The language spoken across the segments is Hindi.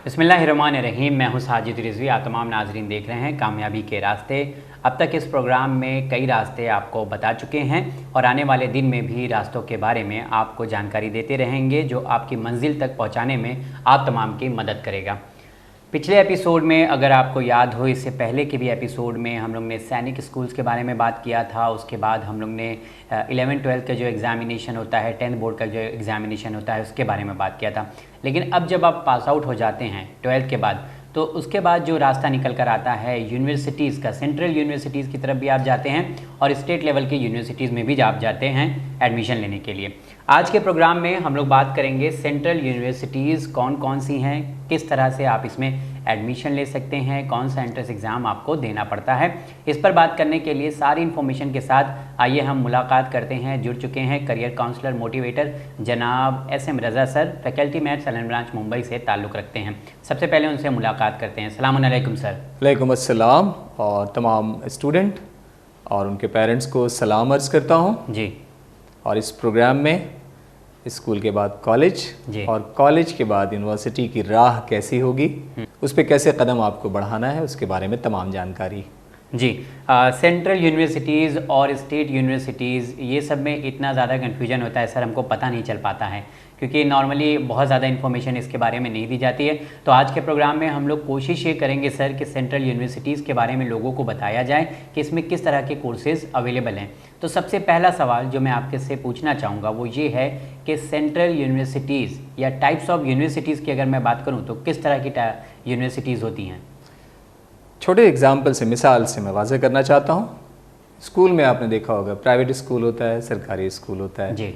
बिस्मिल्लाहिर्रहमानिर्रहीम। मैं हूं साजिद रिजवी। आप तमाम नाजरीन देख रहे हैं कामयाबी के रास्ते। अब तक इस प्रोग्राम में कई रास्ते आपको बता चुके हैं और आने वाले दिन में भी रास्तों के बारे में आपको जानकारी देते रहेंगे जो आपकी मंजिल तक पहुंचाने में आप तमाम की मदद करेगा। पिछले एपिसोड में अगर आपको याद हो, इससे पहले के भी एपिसोड में हम लोग ने सैनिक स्कूल्स के बारे में बात किया था। उसके बाद हम लोग ने 11-12 का जो एग्ज़ामिनेशन होता है, 10th बोर्ड का जो एग्ज़ामिनेशन होता है, उसके बारे में बात किया था। लेकिन अब जब आप पास आउट हो जाते हैं 12th के बाद, तो उसके बाद जो रास्ता निकल कर आता है यूनिवर्सिटीज़ का, सेंट्रल यूनिवर्सिटीज़ की तरफ भी आप जाते हैं और स्टेट लेवल की यूनिवर्सिटीज़ में भी आप जाते हैं एडमिशन लेने के लिए। आज के प्रोग्राम में हम लोग बात करेंगे सेंट्रल यूनिवर्सिटीज़ कौन कौन सी हैं, किस तरह से आप इसमें एडमिशन ले सकते हैं, कौन सा एंट्रेंस एग्ज़ाम आपको देना पड़ता है। इस पर बात करने के लिए सारी इन्फॉर्मेशन के साथ आइए हम मुलाकात करते हैं। जुड़ चुके हैं करियर काउंसलर मोटिवेटर जनाब SM Raza sir, faculty math सलन ब्रांच मुंबई से ताल्लुक़ रखते हैं। सबसे पहले उनसे मुलाकात करते हैं। अस्सलाम वालेकुम सर। वालेकुम अस्सलाम और तमाम स्टूडेंट और उनके पेरेंट्स को सलाम अर्ज़ करता हूँ जी। और इस प्रोग्राम में स्कूल के बाद कॉलेज और कॉलेज के बाद यूनिवर्सिटी की राह कैसी होगी, उस पर कैसे कदम आपको बढ़ाना है, उसके बारे में तमाम जानकारी जी। सेंट्रल यूनिवर्सिटीज़ और स्टेट यूनिवर्सिटीज़, ये सब में इतना ज़्यादा कन्फ्यूजन होता है सर, हमको पता नहीं चल पाता है क्योंकि नॉर्मली बहुत ज़्यादा इन्फॉर्मेशन इसके बारे में नहीं दी जाती है। तो आज के प्रोग्राम में हम लोग कोशिश ये करेंगे सर कि सेंट्रल यूनिवर्सिटीज़ के बारे में लोगों को बताया जाए कि इसमें किस तरह के कोर्सेज़ अवेलेबल हैं। तो सबसे पहला सवाल जो मैं आपके से पूछना चाहूँगा वो ये है कि सेंट्रल यूनिवर्सिटीज़ या टाइप्स ऑफ यूनिवर्सिटीज़ की अगर मैं बात करूँ तो किस तरह की यूनिवर्सिटीज़ होती हैं? छोटे एग्जाम्पल से, मिसाल से मैं वाज़ेह करना चाहता हूँ। स्कूल में आपने देखा होगा प्राइवेट स्कूल होता है, सरकारी स्कूल होता है जी।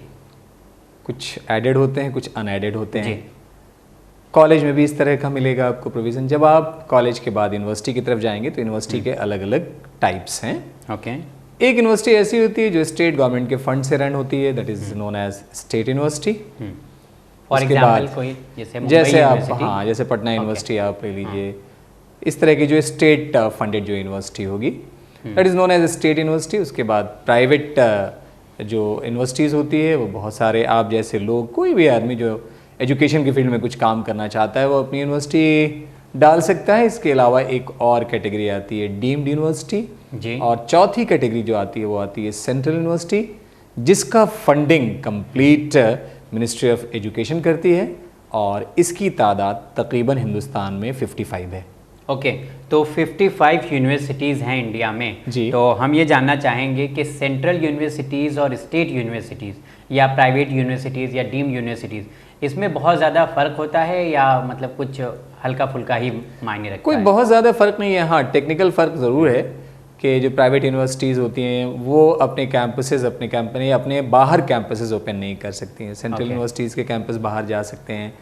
कुछ एडेड होते हैं, कुछ अनएडेड होते हैं। कॉलेज में भी इस तरह का मिलेगा आपको प्रोविज़न। जब आप कॉलेज के बाद यूनिवर्सिटी की तरफ जाएंगे तो यूनिवर्सिटी के अलग अलग टाइप्स हैं। ओके। एक यूनिवर्सिटी ऐसी होती है जो स्टेट गवर्नमेंट के फंड से रन होती है, that is known as state university. For example कोई जैसे आप, हाँ, जैसे पटना यूनिवर्सिटी आप ले लीजिए। इस तरह की जो स्टेट फंडेड जो यूनिवर्सिटी होगी that is known as state university. उसके बाद प्राइवेट जो यूनिवर्सिटीज़ होती है वो बहुत सारे, आप जैसे लोग, कोई भी आदमी जो एजुकेशन की फील्ड में कुछ काम करना चाहता है वो अपनी यूनिवर्सिटी डाल सकता है। इसके अलावा एक और कैटेगरी आती है डीम्ड यूनिवर्सिटी, और चौथी कैटेगरी जो आती है वो आती है सेंट्रल यूनिवर्सिटी, जिसका funding complete ministry of education करती है और इसकी तादाद तकरीबन हिंदुस्तान में 55 है। ओके। तो 55 यूनिवर्सिटीज़ हैं इंडिया में जी। तो हम ये जानना चाहेंगे कि सेंट्रल यूनिवर्सिटीज़ और स्टेट यूनिवर्सिटीज़ या प्राइवेट यूनिवर्सिटीज़ या डीम्ड यूनिवर्सिटीज़, इसमें बहुत ज़्यादा फ़र्क होता है या मतलब कुछ हल्का फुल्का ही मायने रखता है? कोई बहुत ज़्यादा फ़र्क नहीं है। हाँ, टेक्निकल फ़र्क ज़रूर है कि जो प्राइवेट यूनिवर्सिटीज़ होती हैं वो अपने कैंपसेस, अपने कंपनी, अपने बाहर कैंपसेस ओपन नहीं कर सकती हैं। सेंट्रल यूनिवर्सिटीज़ के कैंपस बाहर जा सकते हैं।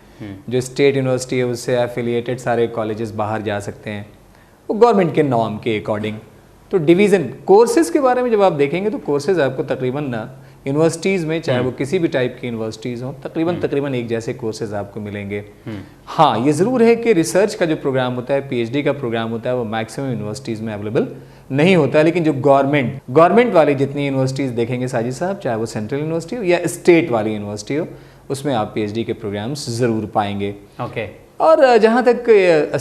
जो स्टेट यूनिवर्सिटी है उससे एफिलिएटेड सारे कॉलेजेस बाहर जा सकते हैं, वो गवर्नमेंट के नॉर्म के अकॉर्डिंग। तो डिवीज़न कोर्सेज़ के बारे में जब आप देखेंगे तो कोर्सेज़ आपको तकरीबन यूनिवर्सिटीज़ में, चाहे वो किसी भी टाइप की यूनिवर्सिटीज़ हों, तकरीबन एक जैसे कोर्सेज आपको मिलेंगे। हाँ, ये ज़रूर है कि रिसर्च का जो प्रोग्राम होता है, PhD का प्रोग्राम होता है, वो मैक्सिमम यूनिवर्सिटीज़ में अवेलेबल नहीं होता है। लेकिन जो गवर्नमेंट वाली जितनी यूनिवर्सिटीज़ देखेंगे साजिद साहब, चाहे वो सेंट्रल यूनिवर्सिटी हो या स्टेट वाली यूनिवर्सिटी हो, उसमें आप PhD के प्रोग्राम्स ज़रूर पाएंगे। ओके। और जहाँ तक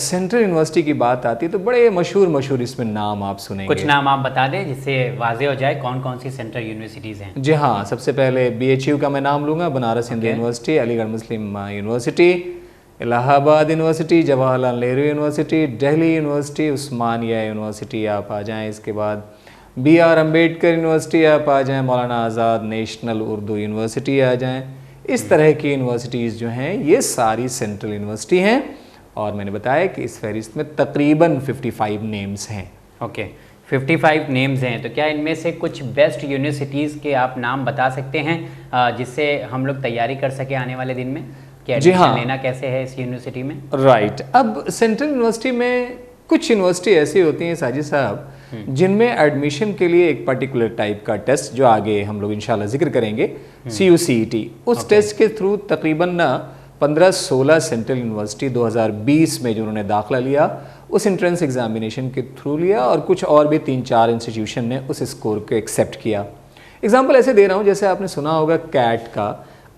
सेंट्रल यूनिवर्सिटी की बात आती है तो बड़े मशहूर इसमें नाम आप सुनेंगे। कुछ नाम आप बता दें जिससे वाज़ेह हो जाए कौन कौन सी सेंट्रल यूनिवर्सिटीज़ हैं। जी हाँ, सबसे पहले BHU का मैं नाम लूँगा, Banaras Hindu university, Aligarh Muslim university, Allahabad university, Jawaharlal Nehru university, Delhi university, Osmania university आप आ जाएँ। इसके बाद BR अम्बेडकर यूनिवर्सिटी आप आ जाएँ, मौलाना आज़ाद नेशनल उर्दू यूनिवर्सिटी आ जाएँ। इस तरह की यूनिवर्सिटीज़ जो हैं ये सारी सेंट्रल यूनिवर्सिटी हैं और मैंने बताया कि इस फहरिस्त में तकरीबन 55 नेम्स हैं। ओके, 55 नेम्स हैं। तो क्या इनमें से कुछ बेस्ट यूनिवर्सिटीज़ के आप नाम बता सकते हैं जिससे हम लोग तैयारी कर सके आने वाले दिन में कि एडमिशन लेना कैसे है इस यूनिवर्सिटी में? राइट। अब सेंट्रल यूनिवर्सिटी में कुछ यूनिवर्सिटी ऐसी होती हैं साजिद साहब जिनमें एडमिशन के लिए एक पर्टिकुलर टाइप का टेस्ट, जो आगे हम लोग इंशाल्लाह जिक्र करेंगे, CUCET, उस टेस्ट के थ्रू तकरीबन 15-16 सेंट्रल यूनिवर्सिटी 2020 में जो उन्होंने दाखिला लिया उस एंट्रेंस एग्जामिनेशन के थ्रू लिया और कुछ और भी 3-4 इंस्टीट्यूशन ने उस स्कोर को एक्सेप्ट किया। एग्जाम्पल ऐसे दे रहा हूँ, जैसे आपने सुना होगा कैट का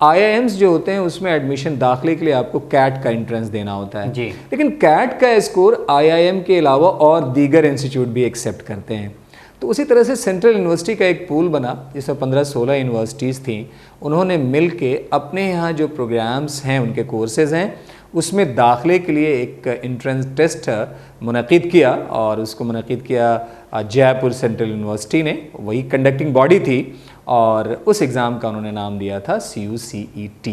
IIMs जो होते हैं उसमें एडमिशन दाखिले के लिए आपको कैट का एंट्रेंस देना होता है जी। लेकिन कैट का स्कोर IIM के अलावा और दीगर इंस्टीट्यूट भी एक्सेप्ट करते हैं। तो उसी तरह से सेंट्रल यूनिवर्सिटी का एक पूल बना जिसमें 15-16 यूनिवर्सिटीज़ थी, उन्होंने मिल के अपने यहाँ जो प्रोग्राम्स हैं उनके कोर्सेज़ हैं उसमें दाखिले के लिए एक एंट्रेंस टेस्ट मुनक़िद किया और उसको मुनक़िद किया जयपुर सेंट्रल यूनिवर्सिटी ने, वही कंडक्टिंग बॉडी थी और उस एग्ज़ाम का उन्होंने नाम दिया था CUCET।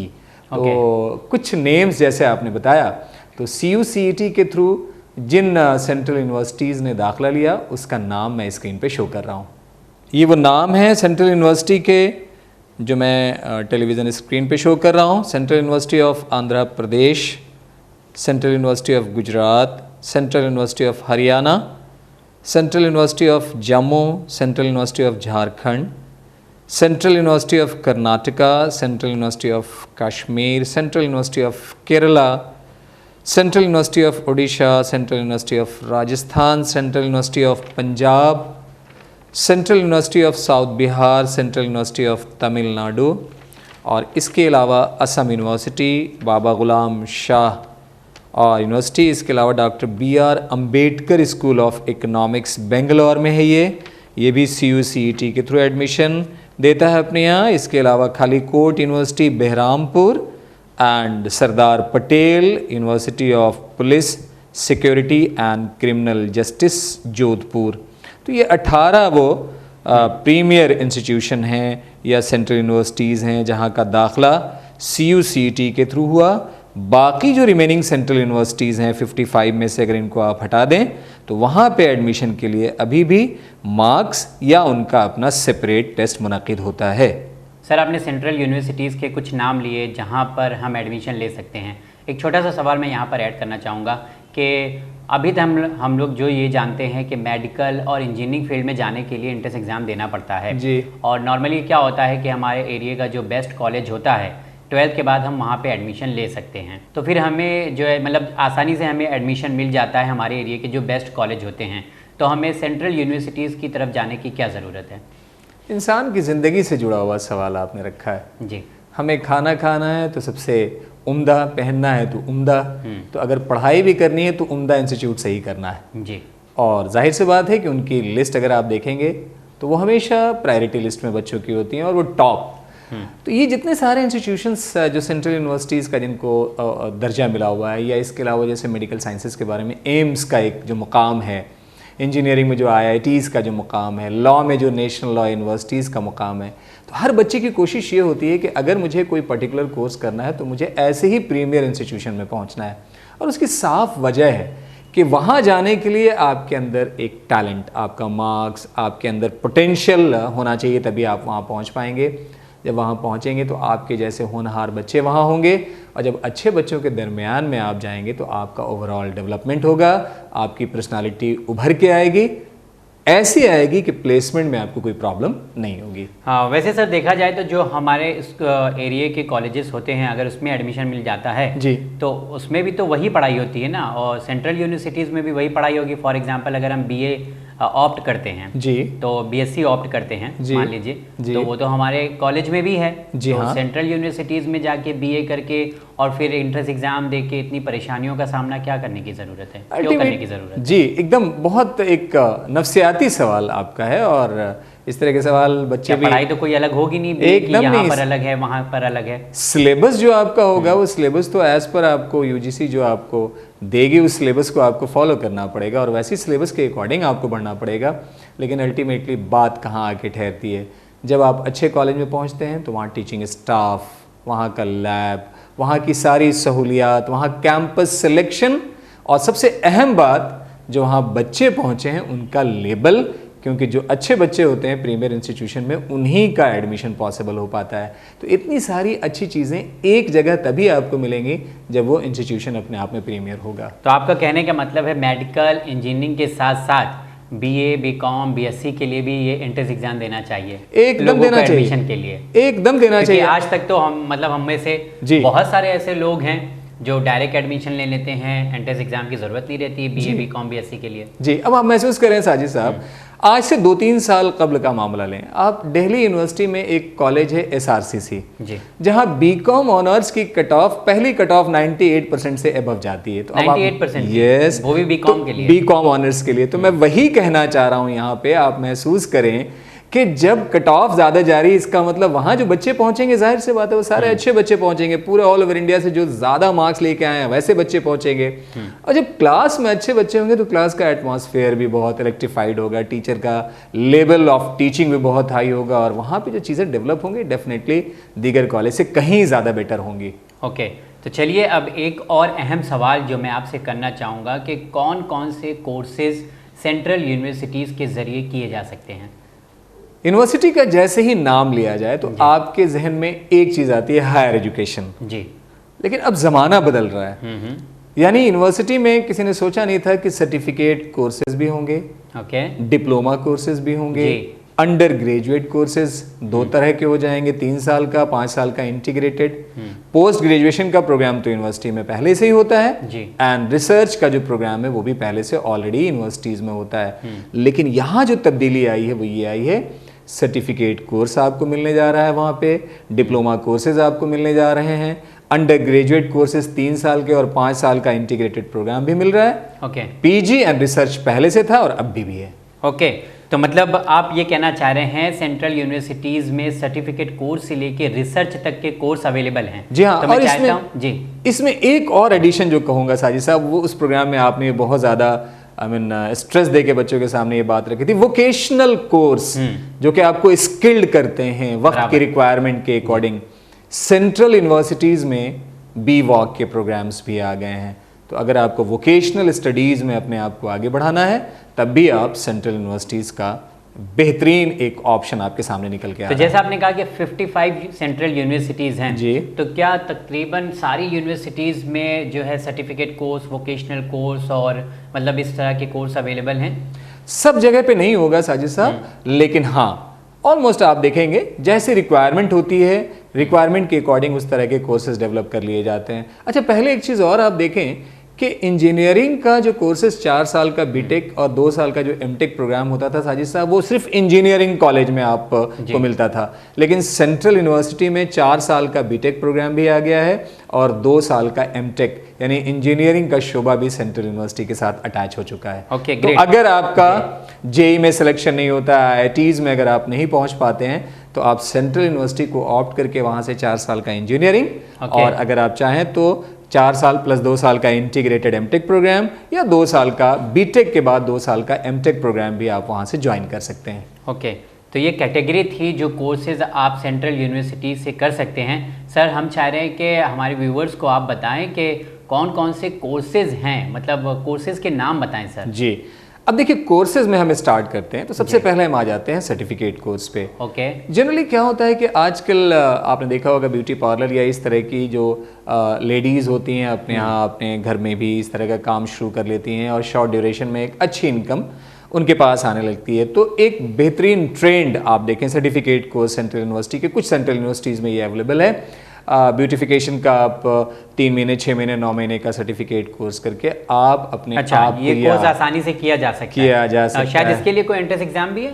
तो कुछ नेम्स जैसे आपने बताया, तो CUCET के थ्रू जिन सेंट्रल यूनिवर्सिटीज़ ने दाखिला लिया उसका नाम मैं स्क्रीन पे शो कर रहा हूँ। ये वो नाम है सेंट्रल यूनिवर्सिटी के जो मैं टेलीविज़न स्क्रीन पे शो कर रहा हूँ। Central university of Andhra Pradesh, central university of Gujarat, central university of Haryana, central university of Jammu, central university of Jharkhand, central university of Karnataka, central university of Kashmir, central university of Kerala, central university of Odisha, central university of Rajasthan, central university of Punjab, central university of south Bihar, central university of Tamil Nadu और इसके अलावा असम यूनिवर्सिटी, बाबा गुलाम शाह और यूनिवर्सिटी, इसके अलावा doctor BR Ambedkar school of economics Bangalore में है। ये भी CUCET के थ्रू एडमिशन देता है अपने यहाँ। इसके अलावा Khallikote university Berhampur and Sardar Patel university of police security and criminal justice Jodhpur. तो ये 18 वो प्रीमियर इंस्टीट्यूशन हैं या सेंट्रल यूनिवर्सिटीज़ हैं जहाँ का दाखिला CUCET के थ्रू हुआ। बाकी जो रिमेनिंग सेंट्रल यूनिवर्सिटीज़ हैं 55 में से अगर इनको आप हटा दें तो वहाँ पे एडमिशन के लिए अभी भी मार्क्स या उनका अपना सेपरेट टेस्ट मुनक़िद होता है। सर, आपने सेंट्रल यूनिवर्सिटीज़ के कुछ नाम लिए जहाँ पर हम एडमिशन ले सकते हैं। एक छोटा सा सवाल मैं यहाँ पर ऐड करना चाहूँगा कि अभी तो हम लोग जो ये जानते हैं कि मेडिकल और इंजीनियरिंग फील्ड में जाने के लिए एंट्रेंस एग्ज़ाम देना पड़ता है जी। और नॉर्मली क्या होता है कि हमारे एरिया का जो बेस्ट कॉलेज होता है 12th के बाद हम वहाँ पे एडमिशन ले सकते हैं। तो फिर हमें जो है मतलब आसानी से हमें एडमिशन मिल जाता है हमारे एरिया के जो बेस्ट कॉलेज होते हैं। तो हमें सेंट्रल यूनिवर्सिटीज़ की तरफ जाने की क्या ज़रूरत है? इंसान की ज़िंदगी से जुड़ा हुआ सवाल आपने रखा है जी। हमें खाना खाना है तो सबसे उम्दा, पहनना है तो उम्दा, तो अगर पढ़ाई भी करनी है तो उम्दा इंस्टीट्यूट से ही करना है जी। और जाहिर सी बात है कि उनकी लिस्ट अगर आप देखेंगे तो वो हमेशा प्रायोरिटी लिस्ट में बच्चों की होती हैं और वो टॉप। तो ये जितने सारे इंस्टीट्यूशंस जो सेंट्रल यूनिवर्सिटीज़ का जिनको दर्जा मिला हुआ है या इसके अलावा जैसे मेडिकल साइंसेस के बारे में एम्स का एक जो मुकाम है, इंजीनियरिंग में जो IITs का जो मुकाम है, लॉ में जो नेशनल लॉ यूनिवर्सिटीज़ का मुकाम है, तो हर बच्चे की कोशिश ये होती है कि अगर मुझे कोई पर्टिकुलर कोर्स करना है तो मुझे ऐसे ही प्रीमियर इंस्टीट्यूशन में पहुंचना है। और उसकी साफ वजह है कि वहाँ जाने के लिए आपके अंदर एक टैलेंट, आपका मार्क्स, आपके अंदर पोटेंशियल होना चाहिए, तभी आप वहाँ पहुँच पाएंगे। जब वहाँ पहुँचेंगे तो आपके जैसे होनहार बच्चे वहाँ होंगे और जब अच्छे बच्चों के दरमियान में आप जाएंगे तो आपका ओवरऑल डेवलपमेंट होगा, आपकी पर्सनालिटी उभर के आएगी, ऐसी आएगी कि प्लेसमेंट में आपको कोई प्रॉब्लम नहीं होगी। हाँ, वैसे सर देखा जाए तो जो हमारे इस एरिया के कॉलेजेस होते हैं अगर उसमें एडमिशन मिल जाता है जी तो उसमें भी तो वही पढ़ाई होती है ना, और सेंट्रल यूनिवर्सिटीज़ में भी वही पढ़ाई होगी। फॉर एग्जांपल अगर हम BA ऑप्ट करते हैं जी तो BSc ऑप्ट करते हैं जी मान लीजिए, जी तो वो तो हमारे कॉलेज में भी है। जी तो हाँ। सेंट्रल यूनिवर्सिटीज़ में जाके BA करके और फिर एंट्रेंस एग्जाम दे के इतनी परेशानियों का सामना क्या करने की ज़रूरत है, क्यों करने की ज़रूरत है? जी एकदम बहुत एक नफ्सियाती सवाल आपका है और इस तरह के सवाल बच्चे भी, पढ़ाई तो कोई अलग होगी नहीं, एकदम यहाँ नहीं, पर अलग है वहाँ पर अलग है। सिलेबस जो आपका होगा वो सिलेबस तो एज पर आपको UGC जो आपको देगी उस सिलेबस को आपको फॉलो करना पड़ेगा और वैसी सिलेबस के अकॉर्डिंग आपको बढ़ना पड़ेगा। लेकिन अल्टीमेटली बात कहाँ आके ठहरती है, जब आप अच्छे कॉलेज में पहुँचते हैं तो वहाँ टीचिंग स्टाफ, वहाँ का लैब, वहाँ की सारी सहूलियात, वहाँ कैंपस सिलेक्शन और सबसे अहम बात जो वहाँ बच्चे पहुँचे हैं उनका लेबल, क्योंकि जो अच्छे बच्चे होते हैं प्रीमियर इंस्टीट्यूशन में उन्हीं का एडमिशन पॉसिबल हो पाता है। तो इतनी सारी अच्छी चीज़ें एक जगह तभी आपको मिलेंगी जब वो इंस्टीट्यूशन अपने आप में प्रीमियर होगा। तो आपका कहने का मतलब है मेडिकल इंजीनियरिंग के साथ साथ BA BCom BSc के लिए भी ये एंट्रेंस एग्जाम देना चाहिए, एकदम देना चाहिए, एडमिशन के लिए एकदम देना चाहिए। आज तक तो हम में से बहुत सारे ऐसे लोग हैं जो डायरेक्ट एडमिशन ले लेते हैं, एंट्रेंस एग्जाम की जरूरत नहीं रहती BA BCom BSc के लिए। जी अब आप महसूस करें साजिद साहब, आज से 2-3 साल कबल का मामला लें, आप दिल्ली यूनिवर्सिटी में एक कॉलेज है SRCC, जी, जहां बीकॉम ऑनर्स की कट ऑफ, पहली कट ऑफ 98% से अबव जाती है। तो 98%? यस, वो भी बीकॉम के लिए, बीकॉम ऑनर्स के लिए। तो मैं वही कहना चाह रहा हूं यहाँ पे, आप महसूस करें कि जब कट ऑफ ज़्यादा जा रही है, इसका मतलब वहाँ जो बच्चे पहुंचेंगे, जाहिर से बात है वो सारे अच्छे बच्चे पहुंचेंगे, पूरे ऑल ओवर इंडिया से जो ज़्यादा मार्क्स लेके आए हैं वैसे बच्चे पहुंचेंगे। और जब क्लास में अच्छे बच्चे होंगे तो क्लास का एटमॉस्फेयर भी बहुत इलेक्ट्रीफाइड होगा, टीचर का लेवल ऑफ टीचिंग भी बहुत हाई होगा, और वहाँ पर जो चीज़ें डेवलप होंगी डेफिनेटली दीगर कॉलेज से कहीं ज़्यादा बेटर होंगी। ओके, तो चलिए अब एक और अहम सवाल जो मैं आपसे करना चाहूँगा कि कौन कौन से कोर्सेज सेंट्रल यूनिवर्सिटीज़ के ज़रिए किए जा सकते हैं? यूनिवर्सिटी का जैसे ही नाम लिया जाए तो आपके जहन में एक चीज़ आती है, हायर एजुकेशन। जी, लेकिन अब ज़माना बदल रहा है। यानी यूनिवर्सिटी में किसी ने सोचा नहीं था कि सर्टिफिकेट कोर्सेज भी होंगे, ओके, डिप्लोमा कोर्सेज भी होंगे, अंडर ग्रेजुएट कोर्सेज 2 तरह के हो जाएंगे, 3 साल का, 5 साल का इंटीग्रेटेड। पोस्ट ग्रेजुएशन का प्रोग्राम तो यूनिवर्सिटी में पहले से ही होता है जी, एंड रिसर्च का जो प्रोग्राम है वो भी पहले से ऑलरेडी यूनिवर्सिटीज में होता है। लेकिन यहाँ जो तब्दीली आई है वो ये आई है, सर्टिफिकेट कोर्स आपको मिलने जा रहा है, वहाँ पे डिप्लोमा कोर्सेज आपको मिलने जा रहे हैं, अंडर ग्रेजुएट कोर्सेज 3 साल के और 5 साल का इंटीग्रेटेड प्रोग्राम भी मिल रहा है। ओके, पीजी एंड रिसर्च पहले से था और अब भी है। ओके, तो मतलब आप ये कहना चाह रहे हैं सेंट्रल यूनिवर्सिटीज़ में सर्टिफिकेट कोर्स से लेके रिसर्च तक के कोर्स अवेलेबल हैं? जी हाँ, तो मैं और चाहता हूँ जी, इसमें एक और एडिशन जो कहूँगा साजिद साहब, वो उस प्रोग्राम में आपने बहुत ज़्यादा स्ट्रेस दे के बच्चों के सामने ये बात रखी थी, वोकेशनल कोर्स जो कि आपको स्किल्ड करते हैं वक्त की रिक्वायरमेंट के अकॉर्डिंग। सेंट्रल यूनिवर्सिटीज़ में BVOC के प्रोग्राम्स भी आ गए हैं। तो अगर आपको वोकेशनल स्टडीज़ में अपने आप को आगे बढ़ाना है तब भी आप सेंट्रल यूनिवर्सिटीज़ का बेहतरीन एक ऑप्शन आपके सामने निकल के आ रहा है। तो जैसा आपने कहा कि 55 सेंट्रल यूनिवर्सिटीज़ हैं जी, तो क्या तकरीबन सारी यूनिवर्सिटीज़ में जो है सर्टिफिकेट कोर्स, वोकेशनल कोर्स और मतलब इस तरह के कोर्स अवेलेबल हैं? सब जगह पे नहीं होगा साजिद साहब, लेकिन हाँ ऑलमोस्ट आप देखेंगे जैसे रिक्वायरमेंट होती है, रिक्वायरमेंट के अकॉर्डिंग उस तरह के कोर्सेज डेवलप कर लिए जाते हैं। अच्छा, पहले एक चीज़ और आप देखें कि इंजीनियरिंग का जो कोर्सेज 4 साल का बीटेक और 2 साल का जो एमटेक प्रोग्राम होता था साजिद साहब, वो सिर्फ इंजीनियरिंग कॉलेज में आपको मिलता था। लेकिन सेंट्रल यूनिवर्सिटी में 4 साल का बीटेक प्रोग्राम भी आ गया है और 2 साल का एमटेक यानी इंजीनियरिंग का शोबा भी सेंट्रल यूनिवर्सिटी के साथ अटैच हो चुका है। ओके, तो अगर आपका जेई में सिलेक्शन नहीं होता, IITs में अगर आप नहीं पहुंच पाते हैं तो आप सेंट्रल यूनिवर्सिटी को ऑप्ट करके वहां से 4 साल का इंजीनियरिंग और अगर आप चाहें तो 4 साल प्लस 2 साल का इंटीग्रेटेड एमटेक प्रोग्राम या 2 साल का बीटेक के बाद 2 साल का एमटेक प्रोग्राम भी आप वहां से ज्वाइन कर सकते हैं। ओके, तो ये कैटेगरी थी जो कोर्सेज आप सेंट्रल यूनिवर्सिटी से कर सकते हैं। सर, हम चाह रहे हैं कि हमारे व्यूवर्स को आप बताएं कि कौन कौन से कोर्सेज हैं, मतलब कोर्सेज के नाम बताएं सर। जी, अब देखिए कोर्सेज में हम स्टार्ट करते हैं तो सबसे पहले हम आ जाते हैं सर्टिफिकेट कोर्स पे। ओके, जनरली क्या होता है कि आजकल आपने देखा होगा ब्यूटी पार्लर या इस तरह की जो लेडीज़ होती हैं अपने यहाँ अपने घर में भी इस तरह का काम शुरू कर लेती हैं और शॉर्ट ड्यूरेशन में एक अच्छी इनकम उनके पास आने लगती है। तो एक बेहतरीन ट्रेंड आप देखें सर्टिफिकेट कोर्स सेंट्रल यूनिवर्सिटी के कुछ सेंट्रल यूनिवर्सिटीज़ में ये अवेलेबल है। ब्यूटिफिकेशन का आप 3 महीने, 6 महीने, 9 महीने का सर्टिफिकेट कोर्स करके आप अपने आप ये कोर्स आसानी से किया जा सकता है। शायद इसके लिए कोई एंट्रेंस एग्जाम भी है?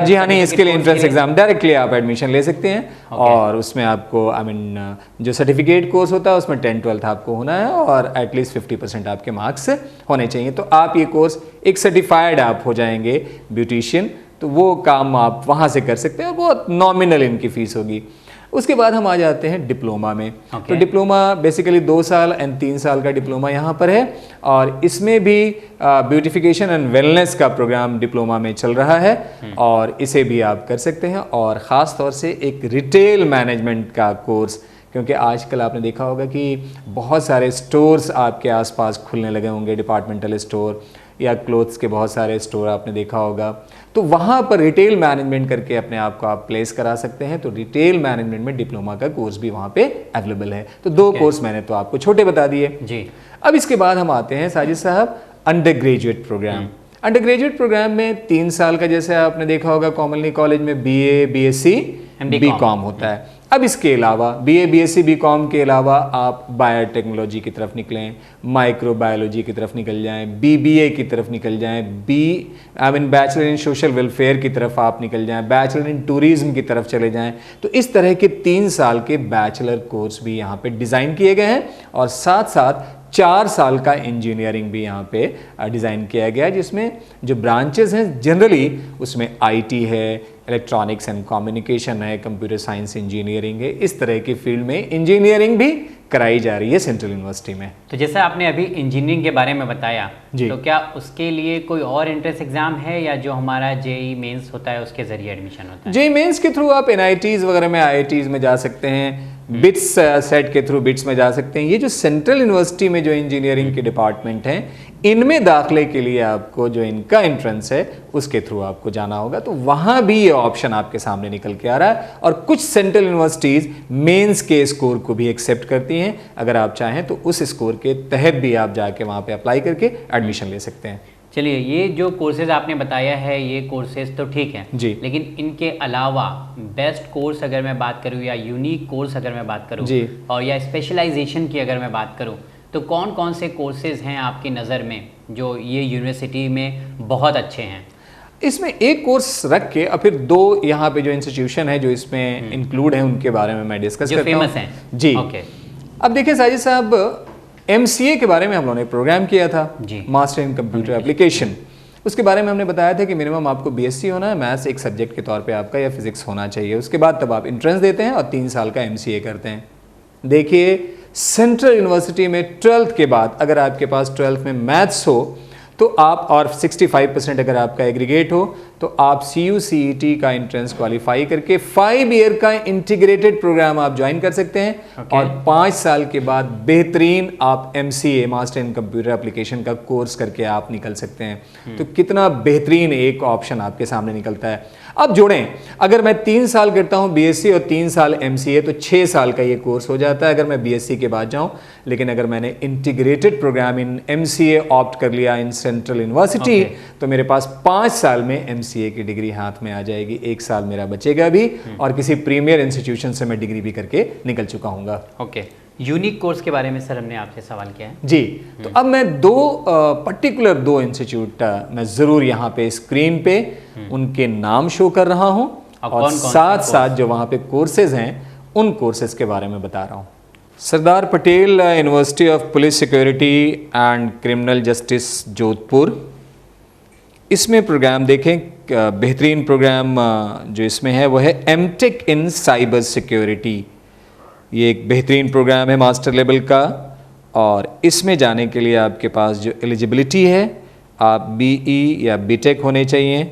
जी हाँ, नहीं, इसके लिए एंट्रेंस एग्जाम डायरेक्टली आप एडमिशन ले सकते हैं और उसमें आपको जो सर्टिफिकेट कोर्स होता है उसमें 10-12 आपको होना है और एटलीस्ट 50% आपके मार्क्स होने चाहिए। तो आप ये कोर्स एक सर्टिफाइड आप हो जाएंगे ब्यूटिशियन, तो वो काम आप वहाँ से कर सकते हैं और बहुत नॉमिनल इनकी फीस होगी। उसके बाद हम आ जाते हैं डिप्लोमा में। तो डिप्लोमा बेसिकली 2 साल एंड 3 साल का डिप्लोमा यहाँ पर है और इसमें भी ब्यूटिफिकेशन एंड वेलनेस का प्रोग्राम डिप्लोमा में चल रहा है और इसे भी आप कर सकते हैं। और ख़ास तौर से एक रिटेल मैनेजमेंट का कोर्स, क्योंकि आजकल आपने देखा होगा कि बहुत सारे स्टोर्स आपके आसपास खुलने लगे होंगे, डिपार्टमेंटल स्टोर या क्लोथ्स के बहुत सारे स्टोर आपने देखा होगा, तो वहाँ पर रिटेल मैनेजमेंट करके अपने आप को आप प्लेस करा सकते हैं। तो रिटेल मैनेजमेंट में डिप्लोमा का कोर्स भी वहाँ पे अवेलेबल है। तो 2 कोर्स मैंने तो आपको छोटे बता दिए जी। अब इसके बाद हम आते हैं Sajid sahab undergraduate programme. Undergraduate programme में 3 साल का, जैसे आपने देखा होगा कॉमनली कॉलेज में BA, BSc, BCom होता है। अब इसके अलावा BA, BSc, BCom के अलावा आप बायोटेक्नोलॉजी की तरफ निकलें, माइक्रोबायोलॉजी की तरफ निकल जाएं, BBA की तरफ निकल जाएं, बैचलर इन सोशल वेलफेयर की तरफ आप निकल जाएं, बैचलर इन टूरिज्म की तरफ चले जाएं। तो इस तरह के 3 साल के बैचलर कोर्स भी यहाँ पे डिज़ाइन किए गए हैं और साथ साथ 4 साल का इंजीनियरिंग भी यहाँ पे डिज़ाइन किया गया है, जिसमें जो ब्रांचेस हैं जनरली उसमें IT है, इलेक्ट्रॉनिक्स एंड कम्युनिकेशन है, कंप्यूटर साइंस इंजीनियरिंग है, इस तरह की फील्ड में इंजीनियरिंग भी कराई जा रही है सेंट्रल यूनिवर्सिटी में। तो जैसे आपने अभी इंजीनियरिंग के बारे में बताया, जी, तो क्या उसके लिए कोई और एंट्रेंस एग्जाम है या जो हमारा JEE मेंस होता है उसके जरिए एडमिशन होता है? JEE मेंस के थ्रू आप NITs वगैरह में, IITs में जा सकते हैं, बिट्स सेट के थ्रू बिट्स में जा सकते हैं। ये जो सेंट्रल यूनिवर्सिटी में जो इंजीनियरिंग के डिपार्टमेंट हैं, इनमें दाखिले के लिए आपको जो इनका एंट्रेंस है उसके थ्रू आपको जाना होगा। तो वहाँ भी ये ऑप्शन आपके सामने निकल के आ रहा है और कुछ सेंट्रल यूनिवर्सिटीज़ मेंस के स्कोर को भी एक्सेप्ट करती हैं। अगर आप चाहें तो उस स्कोर के तहत भी आप जाके वहाँ पे अप्लाई करके एडमिशन ले सकते हैं। चलिए, ये जो कोर्सेज आपने बताया है, ये कोर्सेज तो ठीक हैं जी, लेकिन इनके अलावा बेस्ट कोर्स अगर मैं बात करूँ या यूनिक कोर्स अगर मैं बात करूँ जी, और या स्पेशलाइजेशन की अगर मैं बात करूँ, तो कौन कौन से कोर्सेज हैं आपकी नज़र में जो ये यूनिवर्सिटी में बहुत अच्छे हैं? इसमें एक कोर्स रख के और फिर 2 यहाँ पे जो इंस्टीट्यूशन है जो इसमें इंक्लूड है उनके बारे में मैं डिस्कस करता हूँ। जो फेमस हैं। जी, ओके। अब देखिए साजिद साहब, MCA के बारे में हम लोगों ने प्रोग्राम किया था, जी, मास्टर इन कंप्यूटर एप्लीकेशन। उसके बारे में हमने बताया था कि मिनिमम आपको BSc होना है, मैथ्स एक सब्जेक्ट के तौर पे आपका, या फिजिक्स होना चाहिए। उसके बाद तब आप एंट्रेंस देते हैं और 3 साल का MCA करते हैं। देखिए, सेंट्रल यूनिवर्सिटी में 12th के बाद अगर आपके पास 12th में मैथ्स हो तो आप, और 65% अगर आपका एग्रीगेट हो, तो आप CUCET का एंट्रेंस क्वालिफाई करके 5 ईयर का इंटीग्रेटेड प्रोग्राम आप ज्वाइन कर सकते हैं। और 5 साल के बाद बेहतरीन आप MCA, master in computer application का कोर्स करके आप निकल सकते हैं। तो कितना बेहतरीन एक ऑप्शन आपके सामने निकलता है। अब जोड़ें, अगर मैं 3 साल करता हूं BSc और 3 साल MCA तो 6 साल का ये कोर्स हो जाता है अगर मैं BSc के बाद जाऊं। लेकिन अगर मैंने इंटीग्रेटेड प्रोग्राम इन MCA ऑप्ट कर लिया इन सेंट्रल यूनिवर्सिटी, तो मेरे पास 5 साल में MCA की डिग्री हाथ में आ जाएगी। 1 साल मेरा बचेगा भी और किसी प्रीमियर इंस्टीट्यूशन से मैं डिग्री भी करके निकल चुका हूँगा। ओके, यूनिक कोर्स के बारे में सर हमने आपसे सवाल किया है। जी, तो अब मैं 2 इंस्टीट्यूट मैं ज़रूर यहाँ पे स्क्रीन पे उनके नाम शो कर रहा हूँ और साथ साथ जो वहाँ पे कोर्सेज हैं उन कोर्सेज के बारे में बता रहा हूँ। Sardar Patel university of police security and criminal justice Jodhpur, इसमें प्रोग्राम देखें, बेहतरीन प्रोग्राम जो इसमें है वो है MTech इन साइबर सिक्योरिटी। ये एक बेहतरीन प्रोग्राम है मास्टर लेवल का और इसमें जाने के लिए आपके पास जो एलिजिबिलिटी है, आप BE या BTech होने चाहिए,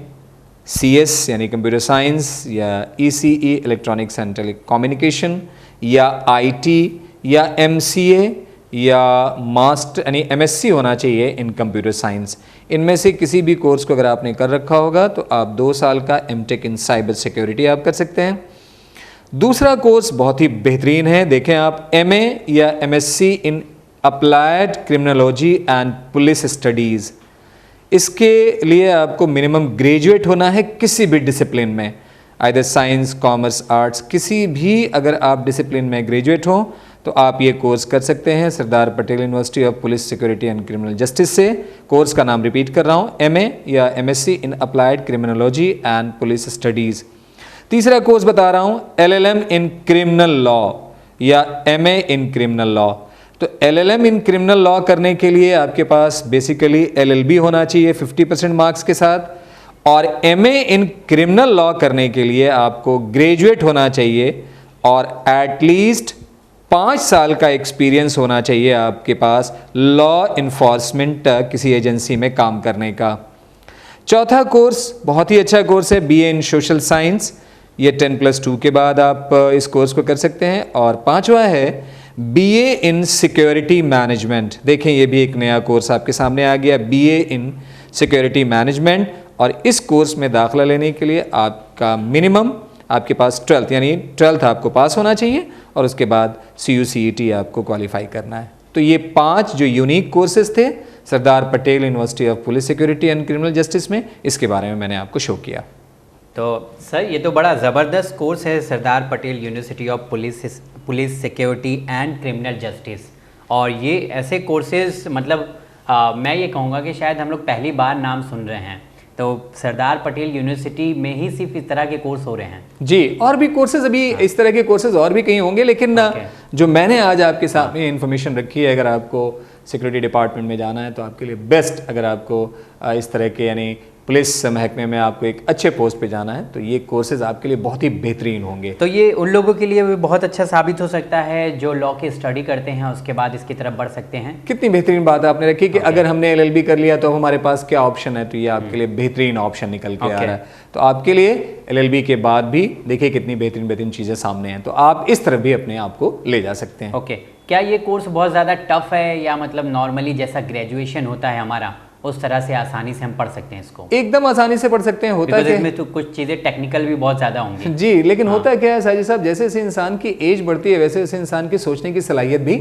CS यानी कंप्यूटर साइंस या ECE इलेक्ट्रॉनिक्स एंड टेलीकम्युनिकेशन या IT या MCA या मास्टर यानी MSc होना चाहिए इन कंप्यूटर साइंस। इनमें से किसी भी कोर्स को अगर आपने कर रखा होगा तो आप 2 साल का MTech इन साइबर सिक्योरिटी आप कर सकते हैं। दूसरा कोर्स बहुत ही बेहतरीन है, देखें आप, MA या MSc in applied criminology and police studies. इसके लिए आपको मिनिमम ग्रेजुएट होना है किसी भी डिसिप्लिन में, आइदर साइंस, कॉमर्स, आर्ट्स, किसी भी अगर आप डिसिप्लिन में ग्रेजुएट हों तो आप ये कोर्स कर सकते हैं Sardar Patel university of police security and criminal justice से। कोर्स का नाम रिपीट कर रहा हूँ, MA या MSc in applied criminology and police studies. तीसरा कोर्स बता रहा हूँ LLM इन क्रिमिनल लॉ या MA इन क्रिमिनल लॉ। तो LLM इन क्रिमिनल लॉ करने के लिए आपके पास बेसिकली LLB होना चाहिए 50% मार्क्स के साथ, और MA इन क्रिमिनल लॉ करने के लिए आपको ग्रेजुएट होना चाहिए और एटलीस्ट 5 साल का एक्सपीरियंस होना चाहिए आपके पास लॉ इन्फोर्समेंट किसी एजेंसी में काम करने का। चौथा कोर्स बहुत ही अच्छा कोर्स है BA इन सोशल साइंस, ये 10+2 के बाद आप इस कोर्स को कर सकते हैं। और पांचवा है BA इन सिक्योरिटी मैनेजमेंट। देखें, ये भी एक नया कोर्स आपके सामने आ गया, BA इन सिक्योरिटी मैनेजमेंट। और इस कोर्स में दाखिला लेने के लिए आपका मिनिमम आपके पास 12th यानी 12th आपको पास होना चाहिए और उसके बाद CUCET आपको क्वालिफाई करना है। तो ये 5 जो यूनिक कोर्सेज थे Sardar Patel university of police security and criminal justice में, इसके बारे में मैंने आपको शो किया। तो सर ये तो बड़ा ज़बरदस्त कोर्स है, Sardar Patel university of police security and criminal justice. और ये ऐसे कोर्सेज मतलब मैं ये कहूँगा कि शायद हम लोग पहली बार नाम सुन रहे हैं। तो सरदार पटेल यूनिवर्सिटी में ही सिर्फ इस तरह के कोर्स हो रहे हैं? जी, और भी कोर्सेज अभी इस तरह के कोर्सेज और भी कहीं होंगे, लेकिन जो मैंने आज आपके सामने इन्फॉर्मेशन रखी है, अगर आपको सिक्योरिटी डिपार्टमेंट में जाना है तो आपके लिए बेस्ट, अगर आपको इस तरह के यानी पुलिस महकमे में आपको एक अच्छे पोस्ट पे जाना है तो ये कोर्सेज आपके लिए बहुत ही बेहतरीन होंगे। तो ये उन लोगों के लिए भी बहुत अच्छा साबित हो सकता है जो लॉ की स्टडी करते हैं, उसके बाद इसकी तरफ बढ़ सकते हैं। कितनी बेहतरीन बात आपने रखी कि अगर हमने एलएलबी कर लिया तो हमारे पास क्या ऑप्शन है, तो ये आपके लिए बेहतरीन ऑप्शन निकल के आ रहा है। तो आपके लिए एलएलबी के बाद भी देखिए कितनी बेहतरीन बेहतरीन चीज़ें सामने हैं, तो आप इस तरफ भी अपने आप को ले जा सकते हैं। ओके, क्या ये कोर्स बहुत ज़्यादा टफ है या मतलब नॉर्मली जैसा ग्रेजुएशन होता है हमारा उस तरह से आसानी से हम पढ़ सकते हैं इसको? एकदम आसानी से पढ़ सकते हैं। होता है इसमें तो कुछ चीज़ें टेक्निकल भी बहुत ज़्यादा होंगी। जी, लेकिन होता क्या है साजिद साहब, जैसे जैसे इंसान की एज बढ़ती है वैसे वैसे इंसान की सोचने की सलाहियत भी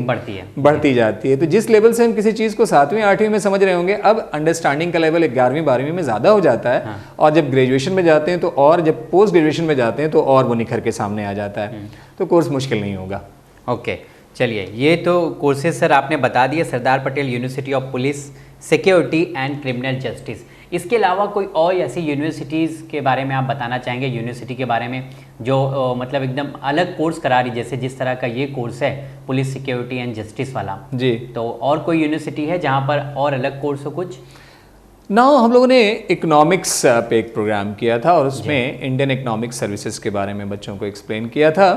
बढ़ती जाती है। तो जिस लेवल से हम किसी चीज़ को 7वीं 8वीं में समझ रहे होंगे, अब अंडरस्टैंडिंग का लेवल 11वीं 12वीं में ज़्यादा हो जाता है। और जब ग्रेजुएशन में जाते हैं तो, और जब पोस्ट ग्रेजुएशन में जाते हैं तो और वो निखर के सामने आ जाता है। तो कोर्स मुश्किल नहीं होगा। ओके, चलिए, ये तो कोर्सेज सर आपने बता दिए, Sardar Patel university of police security and criminal justice. इसके अलावा कोई और ऐसी यूनिवर्सिटीज़ के बारे में आप बताना चाहेंगे, यूनिवर्सिटी के बारे में जो मतलब एकदम अलग कोर्स करा रही, जैसे जिस तरह का ये कोर्स है पुलिस सिक्योरिटी एंड जस्टिस वाला? जी, तो और कोई यूनिवर्सिटी है जहाँ पर और अलग कोर्स हो कुछ? हम लोगों ने इकोनॉमिक्स पे एक प्रोग्राम किया था और उसमें इंडियन इकोनॉमिक सर्विसेज के बारे में बच्चों को एक्सप्लेन किया था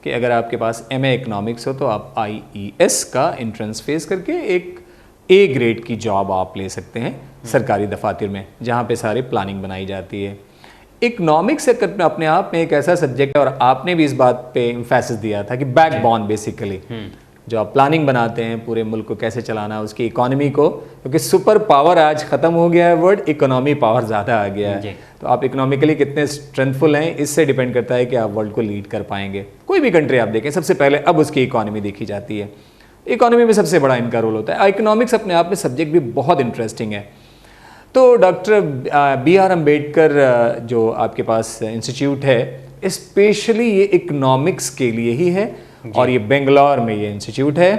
कि अगर आपके पास MA इकोनॉमिक्स हो तो आप IES का एंट्रेंस फेस करके एक A ग्रेड की जॉब आप ले सकते हैं सरकारी दफातर में, जहाँ पे सारी प्लानिंग बनाई जाती है। इकोनॉमिक्स अपने आप में एक ऐसा सब्जेक्ट है, और आपने भी इस बात पे एम्फेसिस दिया था कि बैकबोन बेसिकली जो आप प्लानिंग बनाते हैं पूरे मुल्क को कैसे चलाना है, उसकी इकोनॉमी को, क्योंकि सुपर पावर आज ख़त्म हो गया है वर्ड, इकोनॉमी पावर ज़्यादा आ गया है। तो आप इकोनॉमिकली कितने स्ट्रेंथफुल हैं इससे डिपेंड करता है कि आप वर्ल्ड को लीड कर पाएंगे। कोई भी कंट्री आप देखें, सबसे पहले अब उसकी इकोनॉमी देखी जाती है। इकोनॉमी में सबसे बड़ा इनका रोल होता है। इकोनॉमिक्स अपने आप में सब्जेक्ट भी बहुत इंटरेस्टिंग है। तो डॉक्टर BR अम्बेडकर जो आपके पास इंस्टीट्यूट है, स्पेशली ये इकोनॉमिक्स के लिए ही है और ये बेंगलोर में ये इंस्टीट्यूट है।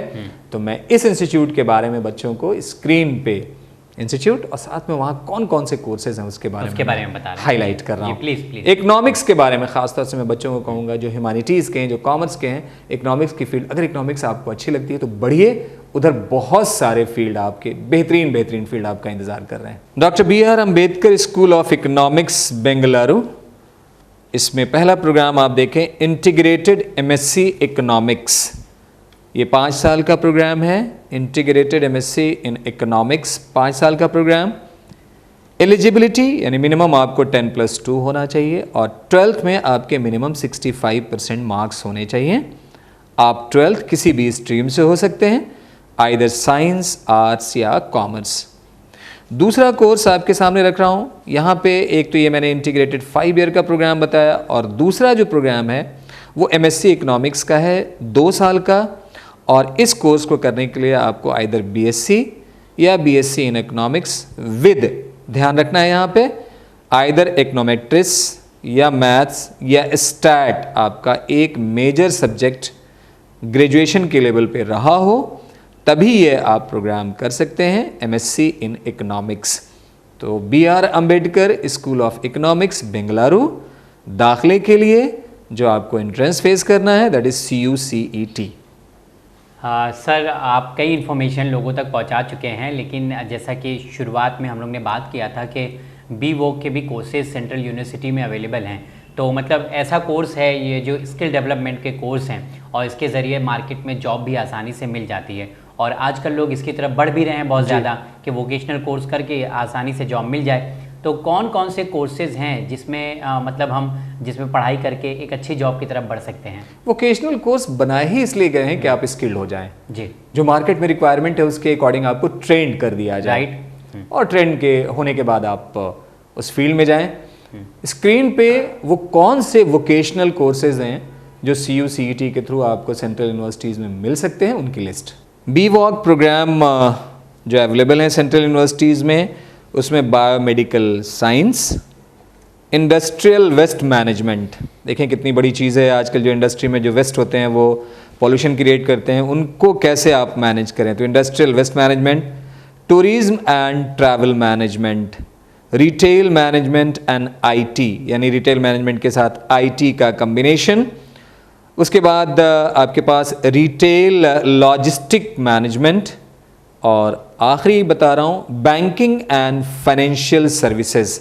तो मैं इस इंस्टीट्यूट के बारे में बच्चों को स्क्रीन पे इंस्टीट्यूट और साथ में वहाँ कौन कौन से कोर्सेज हैं उसके बारे में बता हाईलाइट कर रहा हूँ। प्लीज इकोनॉमिक्स के बारे में खासतौर से मैं बच्चों को कहूँगा जो ह्यूमैनिटीज़ के हैं, जो कॉमर्स के हैं, इकोनॉमिक्स की फील्ड, अगर इकोनॉमिक्स आपको अच्छी लगती है तो बढ़िए, उधर बहुत सारे फील्ड आपके बेहतरीन फील्ड आपका इंतजार कर रहे हैं। Doctor BR Ambedkar school of economics Bengaluru, इसमें पहला प्रोग्राम आप देखें, इंटीग्रेटेड MSc इकोनॉमिक्स। ये 5 साल का प्रोग्राम है, इंटीग्रेटेड MSc इन इकोनॉमिक्स, 5 साल का प्रोग्राम। एलिजिबिलिटी यानी मिनिमम आपको 10+2 होना चाहिए और 12th में आपके मिनिमम 65% मार्क्स होने चाहिए। आप 12th किसी भी स्ट्रीम से हो सकते हैं, आइदर साइंस, आर्ट्स या कॉमर्स। दूसरा कोर्स आपके सामने रख रहा हूँ, यहाँ पे एक तो ये मैंने इंटीग्रेटेड 5 ईयर का प्रोग्राम बताया, और दूसरा जो प्रोग्राम है वो MSc इकोनॉमिक्स का है, 2 साल का। और इस कोर्स को करने के लिए आपको आइदर BSc या BSc इन इकोनॉमिक्स विद, ध्यान रखना है यहाँ पे, आइदर इकोनॉमेट्रिक्स या मैथ्स या स्टैट आपका एक मेजर सब्जेक्ट ग्रेजुएशन के लेवल पे रहा हो, तभी ये आप प्रोग्राम कर सकते हैं MSc इन इकोनॉमिक्स। तो BR Ambedkar school of economics Bengaluru, दाखिले के लिए जो आपको एंट्रेंस फेस करना है दैट इज CUCET। सर, आप कई इन्फॉर्मेशन लोगों तक पहुंचा चुके हैं, लेकिन जैसा कि शुरुआत में हम लोग ने बात किया था कि BVOC के भी कोर्सेज सेंट्रल यूनिवर्सिटी में अवेलेबल हैं। तो मतलब ऐसा कोर्स है ये जो स्किल डेवलपमेंट के कोर्स हैं, और इसके ज़रिए मार्केट में जॉब भी आसानी से मिल जाती है। और आजकल लोग इसकी तरफ बढ़ भी रहे हैं बहुत ज़्यादा कि वोकेशनल कोर्स करके आसानी से जॉब मिल जाए। तो कौन कौन से कोर्सेज हैं जिसमें मतलब हम जिसमें पढ़ाई करके एक अच्छी जॉब की तरफ बढ़ सकते हैं? वोकेशनल कोर्स बनाए ही इसलिए गए हैं कि आप स्किल्ड हो जाएं। जी, जो मार्केट में रिक्वायरमेंट है उसके अकॉर्डिंग आपको ट्रेंड कर दिया जाए, राइट। और ट्रेंड के होने के बाद आप उस फील्ड में जाएं। स्क्रीन पे वो कौन से वोकेशनल कोर्सेज हैं जो CUCET के थ्रू आपको सेंट्रल यूनिवर्सिटीज़ में मिल सकते हैं, उनकी लिस्ट। BVOC प्रोग्राम जो अवेलेबल हैं सेंट्रल यूनिवर्सिटीज़ में, उसमें biomedical science, industrial waste management, देखें कितनी बड़ी चीज़ है आजकल, जो इंडस्ट्री में जो वेस्ट होते हैं वो पॉल्यूशन क्रिएट करते हैं, उनको कैसे आप मैनेज करें, तो industrial waste management, tourism and travel management, retail management and IT, यानी रिटेल मैनेजमेंट के साथ आईटी का कम्बिनेशन। उसके बाद आपके पास रिटेल लॉजिस्टिक मैनेजमेंट, और आखिरी बता रहा हूँ बैंकिंग एंड फाइनेंशियल सर्विसेज।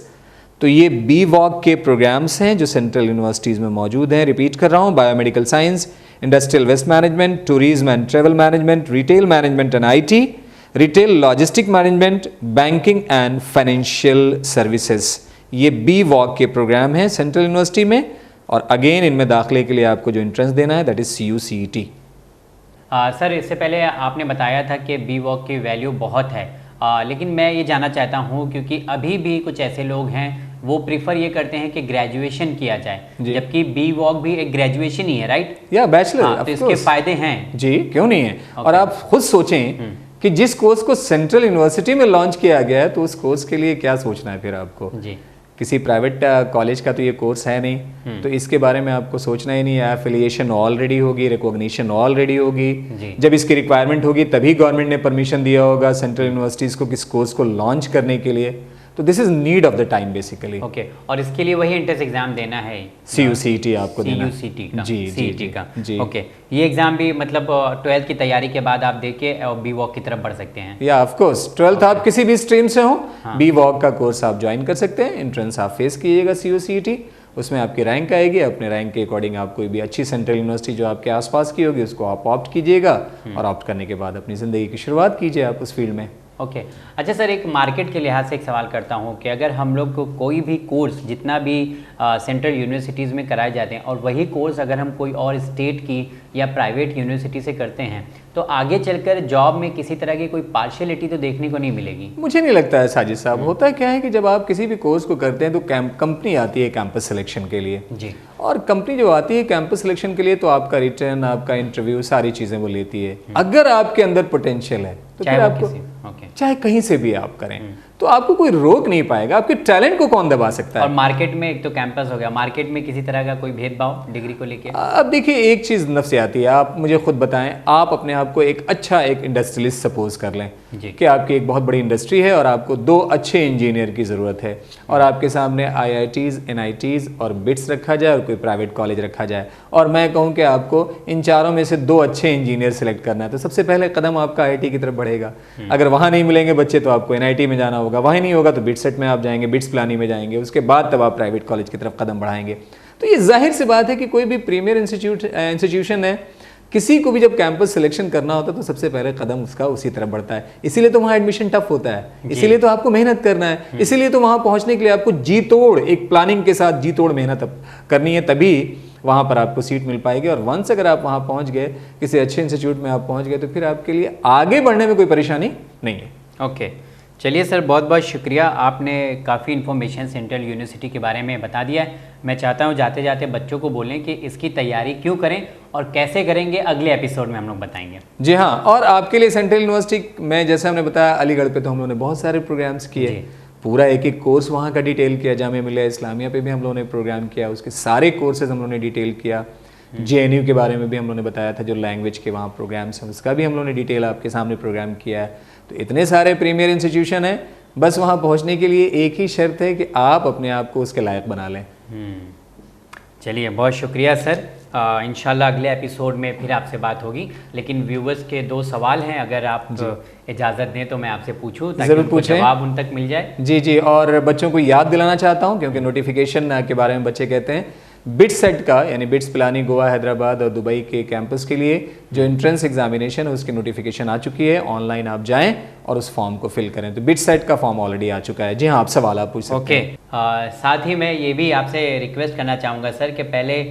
तो ये बी वॉक के प्रोग्राम्स हैं जो सेंट्रल यूनिवर्सिटीज़ में मौजूद हैं। रिपीट कर रहा हूँ, biomedical science, industrial waste management, tourism and travel management, retail management and IT, retail logistic management, banking and financial services. ये बी वॉक के प्रोग्राम हैं सेंट्रल यूनिवर्सिटी में, और अगेन इनमें दाखिले के लिए आपको जो एंट्रेंस देना है दैट इज CUCET। सर इससे पहले आपने बताया था कि बी वॉक की वैल्यू बहुत है, लेकिन मैं ये जानना चाहता हूँ क्योंकि अभी भी कुछ ऐसे लोग हैं वो प्रीफर ये करते हैं कि ग्रेजुएशन किया जाए, जबकि बी वॉक भी एक ग्रेजुएशन ही है, राइट? या बैचलर। तो इसके फायदे हैं जी, क्यों नहीं है। और आप खुद सोचें कि जिस कोर्स को सेंट्रल यूनिवर्सिटी में लॉन्च किया गया है, तो उस कोर्स के लिए क्या सोचना है फिर आपको जी। किसी प्राइवेट कॉलेज का तो ये कोर्स है नहीं, तो इसके बारे में आपको सोचना ही नहीं है। एफिलिएशन ऑलरेडी होगी, रिकॉग्निशन ऑलरेडी होगी, जब इसकी रिक्वायरमेंट होगी तभी गवर्नमेंट ने परमिशन दिया होगा सेंट्रल यूनिवर्सिटीज़ को किस कोर्स को लॉन्च करने के लिए। तो this is need of the time basically. Okay, और इसके लिए वही एंट्रेंस एग्जाम देना है, CUCET आपको देना है। CUCET का, जी CET का। जी। ओके, ये एग्जाम भी मतलब 12th की तैयारी के बाद आप देके बी वॉक की तरफ बढ़ सकते हैं। या ऑफ कोर्स 12th आप किसी भी स्ट्रीम से हो, बी वॉक का कोर्स आप ज्वाइन कर सकते हैं। एंट्रेंस आप फेस कीजिएगा CUCET, उसमें आपकी रैंक आएगी, अपने रैंक के अकॉर्डिंग आप कोई भी अच्छी सेंट्रल यूनिवर्सिटी जो आपके आसपास की होगी उसको आप ऑप्ट कीजिएगा, और ऑप्ट करने के बाद अपनी ज़िंदगी की शुरुआत कीजिए आप उस फील्ड में। ओके अच्छा सर, एक मार्केट के लिहाज से एक सवाल करता हूँ कि अगर हम लोग को कोई भी कोर्स जितना भी सेंट्रल यूनिवर्सिटीज़ में कराए जाते हैं, और वही कोर्स अगर हम कोई और स्टेट की या प्राइवेट यूनिवर्सिटी से करते हैं, तो आगे चलकर जॉब में किसी तरह की कोई पार्शियलिटी तो देखने को नहीं मिलेगी? मुझे नहीं लगता है साजिद साहब। होता क्या है कि जब आप किसी भी कोर्स को करते हैं तो कंपनी आती है कैंपस सिलेक्शन के लिए जी, और कंपनी जो आती है कैंपस सिलेक्शन के लिए तो आपका रिटर्न, आपका इंटरव्यू, सारी चीज़ें वो लेती है। अगर आपके अंदर पोटेंशियल है तो फिर आपको चाहे कहीं से भी आप करें तो आपको कोई रोक नहीं पाएगा। आपके टैलेंट को कौन दबा सकता है? और मार्केट में एक तो कैंपस हो गया, मार्केट में किसी तरह का कोई भेदभाव डिग्री को लेके? अब देखिए, एक चीज़ नफ्सियाती है। आप मुझे खुद बताएं, आप अपने आप को एक अच्छा एक इंडस्ट्रियलिस्ट सपोज कर लें कि आपकी एक बहुत बड़ी इंडस्ट्री है और आपको 2 अच्छे इंजीनियर की ज़रूरत है, और आपके सामने IITs, NITs और बिट्स रखा जाए और कोई प्राइवेट कॉलेज रखा जाए, और मैं कहूँ कि आपको इन चारों में से 2 अच्छे इंजीनियर सेलेक्ट करना है, तो सबसे पहले कदम आपका IIT की तरफ बढ़ेगा। अगर वहाँ नहीं मिलेंगे बच्चे तो आपको NIT में जाना होगा, वहीं नहीं होगा तो बिट्सेट में आप जाएंगे, बिट्स पिलानी में जाएंगे, उसके बाद तब आप प्राइवेट कॉलेज की तरफ कदम बढ़ाएंगे। तो ये जाहिर सी बात है कि कोई भी प्रीमियर इंस्टीट्यूशन है, किसी को भी जब कैंपस सिलेक्शन करना होता है तो सबसे पहले कदम उसका उसी तरफ बढ़ता है। इसीलिए तो वहाँ एडमिशन टफ होता है, इसीलिए तो आपको मेहनत करना है, इसीलिए तो वहाँ पहुँचने के लिए आपको जी तोड़ एक प्लानिंग के साथ जी तोड़ मेहनत करनी है, तभी वहाँ पर आपको सीट मिल पाएगी। और वंस अगर आप वहाँ पहुँच गए, किसी अच्छे इंस्टीट्यूट में आप पहुँच गए, तो फिर आपके लिए आगे बढ़ने में कोई परेशानी नहीं है। ओके, चलिए सर, बहुत बहुत शुक्रिया, आपने काफ़ी इन्फॉर्मेशन सेंट्रल यूनिवर्सिटी के बारे में बता दिया है। मैं चाहता हूँ जाते जाते बच्चों को बोलें कि इसकी तैयारी क्यों करें और कैसे करेंगे, अगले एपिसोड में हम लोग बताएंगे। जी हाँ, और आपके लिए सेंट्रल यूनिवर्सिटी में जैसे हमने बताया, अलीगढ़ पे तो हम लोगों ने बहुत सारे प्रोग्राम्स किए, पूरा एक एक कोर्स वहाँ का डिटेल किया। जामिया मिलिया इस्लामिया पे भी हम लोगों ने प्रोग्राम किया, उसके सारे कोर्सेज हम लोगों ने डिटेल किया। JNU के बारे में भी हम लोगों ने बताया था, जो लैंग्वेज के वहाँ प्रोग्राम्स हैं उसका भी हम लोगों ने डिटेल आपके सामने प्रोग्राम किया है। तो इतने सारे प्रीमियर इंस्टीट्यूशन हैं, बस वहाँ पहुँचने के लिए एक ही शर्त है कि आप अपने आप को उसके लायक बना लें। चलिए, बहुत शुक्रिया सर। इंशाल्लाह अगले एपिसोड में फिर आपसे बात होगी, लेकिन व्यूवर्स के 2 सवाल हैं, अगर आप इजाज़त दें तो मैं आपसे पूछूं ताकि उनको जवाब उन तक मिल जाए। जी जी, और बच्चों को याद दिलाना चाहता हूं, क्योंकि नोटिफिकेशन के बारे में बच्चे कहते हैं, बिट्सेट का यानी बिट्स पिलानी गोवा, हैदराबाद और दुबई के कैंपस के लिए जो एंट्रेंस एग्जामिनेशन है उसकी नोटिफिकेशन आ चुकी है। ऑनलाइन आप जाएं और उस फॉर्म को फिल करें। तो बिट्सेट का फॉर्म ऑलरेडी आ चुका है। जी हाँ, आप सवाल आप पूछ सकते हैं। साथ ही मैं ये भी आपसे रिक्वेस्ट करना चाहूँगा सर कि पहले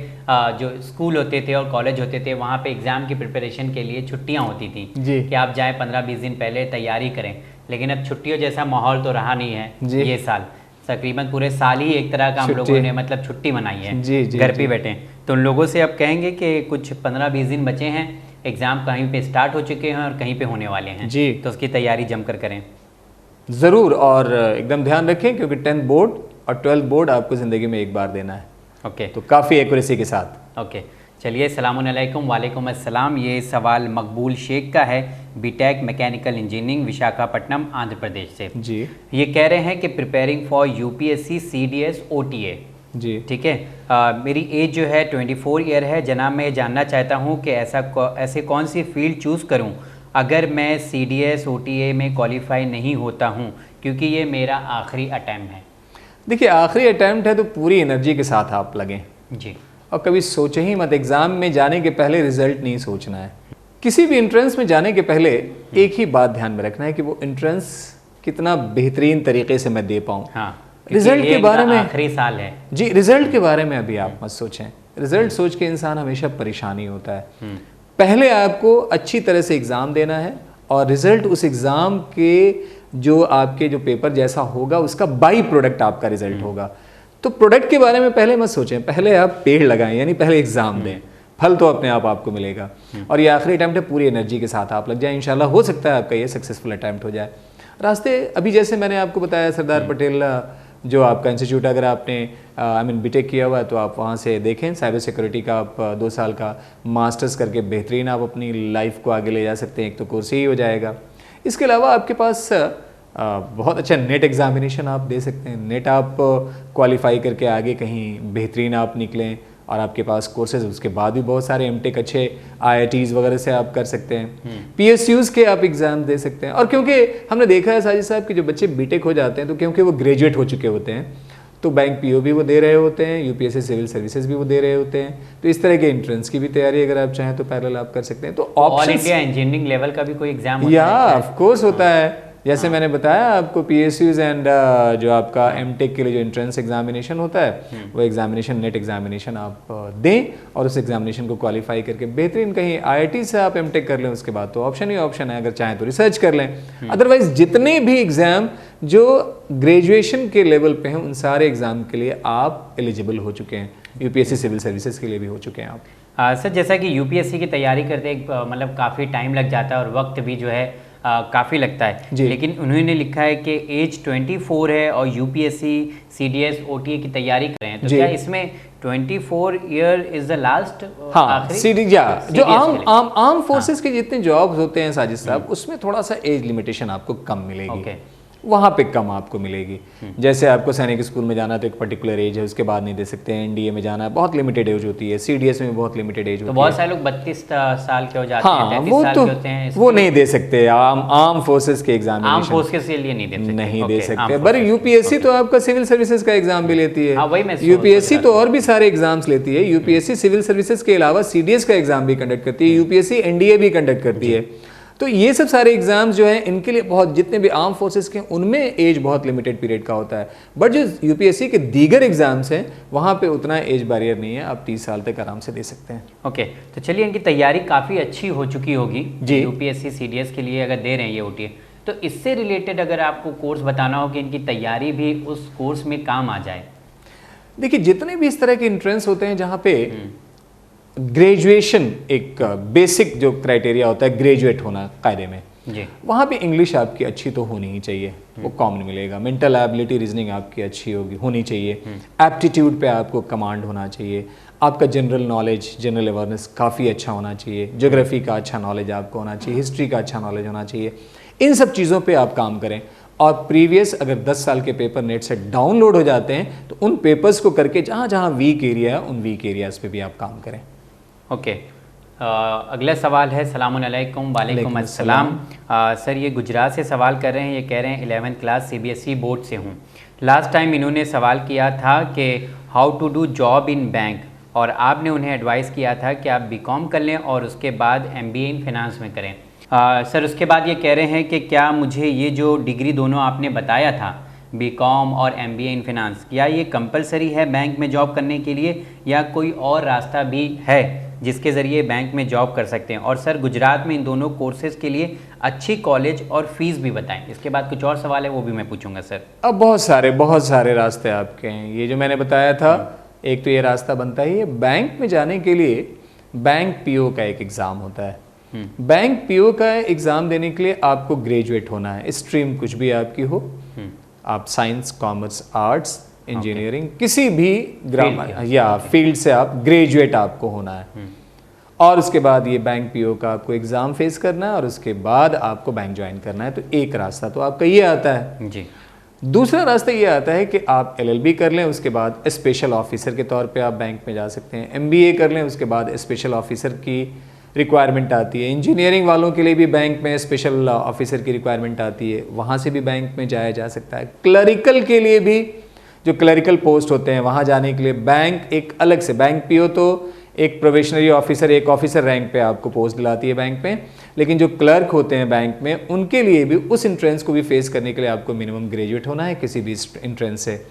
जो स्कूल होते थे और कॉलेज होते थे, वहाँ पे एग्ज़ाम की प्रिपरेशन के लिए छुट्टियाँ होती थी कि आप जाएँ 15-20 दिन पहले तैयारी करें, लेकिन अब छुट्टियों जैसा माहौल तो रहा नहीं है ये साल। तकरीबन पूरे साल ही एक तरह का हम लोगों ने मतलब छुट्टी मनाई है, घर पे बैठे हैं। तो उन लोगों से अब कहेंगे कि कुछ 15-20 दिन बचे हैं, एग्ज़ाम कहीं पे स्टार्ट हो चुके हैं और कहीं पे होने वाले हैं जी। तो उसकी तैयारी जमकर करें। ज़रूर, और एकदम ध्यान रखें क्योंकि 10th बोर्ड और 12th बोर्ड आपको ज़िंदगी में एक बार देना है। ओके तो काफ़ी एक्यूरेसी के साथ। ओके चलिए, सलामुअलैकुम। वालेकुम अस्सलाम। ये सवाल मकबूल शेख का है, BTech mechanical engineering, Visakhapatnam, Andhra Pradesh से। जी ये कह रहे हैं कि preparing for UPSC CDS OTA. जी। ठीक है, मेरी एज जो है 24 ईयर है। जनाब, मैं जानना चाहता हूँ कि ऐसे कौन सी फील्ड चूज़ करूँ अगर मैं सीडीएस ओटीए में क्वालिफाई नहीं होता हूँ, क्योंकि ये मेरा आखिरी अटैम्प्ट है। देखिए, आखिरी अटैम्प्ट है तो पूरी एनर्जी के साथ आप लगें जी। और कभी सोचे ही मत, एग्ज़ाम में जाने के पहले रिजल्ट नहीं सोचना है। किसी भी एंट्रेंस में जाने के पहले एक ही बात ध्यान में रखना है कि वो एंट्रेंस कितना बेहतरीन तरीके से मैं दे पाऊँ। हाँ, रिजल्ट के बारे में, आखिरी साल है जी, रिजल्ट के बारे में अभी आप मत सोचें। रिजल्ट सोच के इंसान हमेशा परेशानी होता है। पहले आपको अच्छी तरह से एग्ज़ाम देना है और रिजल्ट उस एग्ज़ाम के जो आपके जो पेपर जैसा होगा उसका बाई प्रोडक्ट आपका रिजल्ट होगा। तो प्रोडक्ट के बारे में पहले मत सोचें, पहले आप पेड़ लगाएं, यानी पहले एग्ज़ाम दें, फल तो अपने आप आपको मिलेगा। और ये आखिरी अटैम्प्ट है, पूरी एनर्जी के साथ आप लग जाए, इंशाल्लाह हो सकता है आपका ये सक्सेसफुल अटैम्प्ट हो जाए। रास्ते अभी जैसे मैंने आपको बताया, सरदार पटेल जो आपका इंस्टीट्यूट, अगर आपने बीटेक किया हुआ है तो आप वहाँ से देखें। साइबर सिक्योरिटी का आप 2 साल का मास्टर्स करके बेहतरीन आप अपनी लाइफ को आगे ले जा सकते हैं। एक तो कोर्स ही हो जाएगा। इसके अलावा आपके पास बहुत अच्छा नेट एग्जामिनेशन आप दे सकते हैं। नेट आप क्वालिफाई करके आगे कहीं बेहतरीन आप निकलें और आपके पास कोर्सेज, उसके बाद भी बहुत सारे एमटेक अच्छे आईआईटीज़ वगैरह से आप कर सकते हैं। पीएसयूज़ के आप एग्ज़ाम दे सकते हैं। और क्योंकि हमने देखा है साजिद साहब कि जो बच्चे बीटेक हो जाते हैं तो क्योंकि वो ग्रेजुएट हो चुके होते हैं तो बैंक पीओ भी वो दे रहे होते हैं, यूपीएससी सिविल सर्विसेज भी वो दे रहे होते हैं। तो इस तरह के एंट्रेंस की भी तैयारी अगर आप चाहें तो पैरेलल आप कर सकते हैं। तो ऑल इंडिया इंजीनियरिंग लेवल का भी कोई एग्जाम होता है? या ऑफ कोर्स होता है। जैसे मैंने बताया आपको, पीएसयूज एंड जो आपका एमटेक के लिए जो एंट्रेंस एग्जामिनेशन होता है वो एग्जामिनेशन, नेट एग्जामिनेशन आप दें और उस एग्जामिनेशन को क्वालिफाई करके बेहतरीन कहीं आईआईटी से आप एमटेक कर लें। उसके बाद तो ऑप्शन ही ऑप्शन है, अगर चाहें तो रिसर्च कर लें। अदरवाइज जितने भी एग्जाम जो ग्रेजुएशन के लेवल पे हैं उन सारे एग्जाम के लिए आप एलिजिबल हो चुके हैं। यूपीएससी सिविल सर्विसेज के लिए भी हो चुके हैं आप। सर, जैसा कि यूपीएससी की तैयारी करते मतलब काफ़ी टाइम लग जाता है और वक्त भी जो है काफ़ी लगता है, लेकिन उन्होंने लिखा है कि एज 24 है और यूपीएससी सीडीएस ओटीए की तैयारी कर रहे हैं, तो क्या इसमें 24 ईयर इज द लास्ट? हाँ, जो आम फोर्सेस के जितने जॉब्स होते हैं साजिद साहब, उसमें थोड़ा सा एज लिमिटेशन आपको कम मिलेगी। वहाँ पे कम आपको मिलेगी। जैसे आपको सैनिक स्कूल में जाना है तो एक पर्टिकुलर एज है, उसके बाद नहीं दे सकते हैं। एनडीए में जाना है, बहुत लिमिटेड एज होती है। सीडीएस में बहुत लिमिटेड एज होती है। तो बहुत सारे लोग 32 साल के हो जाते हैं, 33 साल के होते हैं। वो नहीं दे सकते। आम फोर्सेस के एग्जामिनेशन, आम फोर्सेस के लिए नहीं दे सकते। पर यूपीएससी तो आपका सिविल सर्विसेज का एग्जाम भी लेती है। यूपीएससी तो और भी सारे एग्जाम्स लेती है। यूपीएससी सिविल सर्विसेज के अलावा सीडीएस का एग्जाम भी कंडक्ट करती है। यूपीएससी एनडीए भी कंडक्ट करती है। तो ये सब सारे एग्जाम्स जो हैं इनके लिए बहुत, जितने भी आर्म फोर्सेस के उनमें एज बहुत लिमिटेड पीरियड का होता है। बट जो यूपीएससी के दीगर एग्जाम्स हैं वहाँ पे उतना एज बैरियर नहीं है, आप 30 साल तक आराम से दे सकते हैं। ओके, तो चलिए, इनकी तैयारी काफ़ी अच्छी हो चुकी होगी जी। यूपीएससी सीडीएस के लिए अगर दे रहे हैं ये ओटीए, तो इससे रिलेटेड अगर आपको कोर्स बताना हो कि इनकी तैयारी भी उस कोर्स में काम आ जाए। देखिए, जितने भी इस तरह के एंट्रेंस होते हैं जहाँ पे ग्रेजुएशन एक बेसिक जो क्राइटेरिया होता है ग्रेजुएट होना कायदे में जी, वहाँ पे इंग्लिश आपकी अच्छी तो होनी ही चाहिए, वो कॉमन मिलेगा। मेंटल एबिलिटी, रीजनिंग आपकी अच्छी होनी चाहिए। एप्टीट्यूड पे आपको कमांड होना चाहिए। आपका जनरल नॉलेज, जनरल अवेयरनेस काफ़ी अच्छा होना चाहिए। ज्योग्राफी का अच्छा नॉलेज आपको होना चाहिए। हिस्ट्री का अच्छा नॉलेज होना चाहिए। इन सब चीज़ों पर आप काम करें। और प्रीवियस अगर 10 साल के पेपर नेट से डाउनलोड हो जाते हैं तो उन पेपर्स को करके जहाँ जहाँ वीक एरिया है उन वीक एरियाज़ पे भी आप काम करें। ओके, अगला सवाल है। सलामुअलैकुम। वालेकुम अस्सलाम। सर, ये गुजरात से सवाल कर रहे हैं। ये कह रहे हैं 11th क्लास सीबीएसई बोर्ड से हूँ। लास्ट टाइम इन्होंने सवाल किया था कि how to do job in bank, और आपने उन्हें एडवाइस किया था कि आप बीकॉम कर लें और उसके बाद एमबीए इन फिनांस में करें। सर, उसके बाद ये कह रहे हैं कि क्या मुझे ये जो डिग्री दोनों आपने बताया था, बीकॉम और एमबीए इन फिनांस, क्या ये कंपलसरी है बैंक में जॉब करने के लिए या कोई और रास्ता भी है जिसके ज़रिए बैंक में जॉब कर सकते हैं? और सर, गुजरात में इन दोनों कोर्सेज़ के लिए अच्छी कॉलेज और फीस भी बताएं। इसके बाद कुछ और सवाल है, वो भी मैं पूछूंगा सर। अब बहुत सारे रास्ते आपके हैं। ये जो मैंने बताया था, एक तो ये रास्ता बनता ही है बैंक में जाने के लिए। बैंक पीओ का एक एग्ज़ाम होता है। बैंक पीओ का एग्ज़ाम देने के लिए आपको ग्रेजुएट होना है, स्ट्रीम कुछ भी आपकी हो, आप साइंस, कॉमर्स, आर्ट्स, इंजीनियरिंग, किसी भी ग्रामर या फील्ड से आप ग्रेजुएट आपको होना है। और उसके बाद ये बैंक पीओ का आपको एग्ज़ाम फेस करना है और उसके बाद आपको बैंक ज्वाइन करना है। तो एक रास्ता तो आपका ये आता है जी। दूसरा रास्ता ये आता है कि आप एलएलबी कर लें, उसके बाद स्पेशल ऑफिसर के तौर पे आप बैंक में जा सकते हैं। एमबीए कर लें, उसके बाद स्पेशल ऑफिसर की रिक्वायरमेंट आती है। इंजीनियरिंग वालों के लिए भी बैंक में स्पेशल ऑफिसर की रिक्वायरमेंट आती है, वहाँ से भी बैंक में जाया जा सकता है। क्लरिकल के लिए भी जो क्लरिकल पोस्ट होते हैं वहाँ जाने के लिए बैंक एक अलग से, बैंक पीओ तो एक प्रोबेशनरी ऑफिसर, एक ऑफिसर रैंक पे आपको पोस्ट दिलाती है बैंक में, लेकिन जो क्लर्क होते हैं बैंक में उनके लिए भी उस इंट्रेंस को भी फेस करने के लिए आपको मिनिमम ग्रेजुएट होना है किसी भी इंट्रेंस से।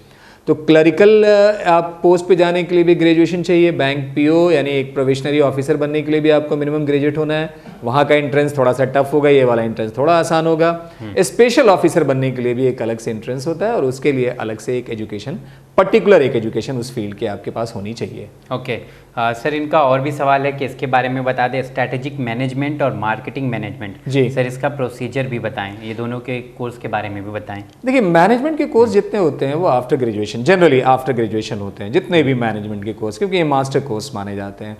तो क्लरिकल आप पोस्ट पे जाने के लिए भी ग्रेजुएशन चाहिए। बैंक पीओ यानी एक प्रोबेशनरी ऑफिसर बनने के लिए भी आपको मिनिमम ग्रेजुएट होना है। वहाँ का एंट्रेंस थोड़ा सा टफ होगा, ये वाला एंट्रेंस थोड़ा आसान होगा। स्पेशल ऑफिसर बनने के लिए भी एक अलग से एंट्रेंस होता है और उसके लिए अलग से एक एजुकेशन, पर्टिकुलर एक एजुकेशन उस फील्ड की आपके पास होनी चाहिए। ओके सर, इनका और भी सवाल है कि इसके बारे में बता दें, स्ट्रैटेजिक मैनेजमेंट और मार्केटिंग मैनेजमेंट। जी सर, इसका प्रोसीजर भी बताएं, ये दोनों के कोर्स के बारे में भी बताएं। देखिए, मैनेजमेंट के कोर्स जितने होते हैं वो after graduation, generally after graduation होते हैं जितने भी मैनेजमेंट के कोर्स, क्योंकि ये मास्टर कोर्स माने जाते हैं।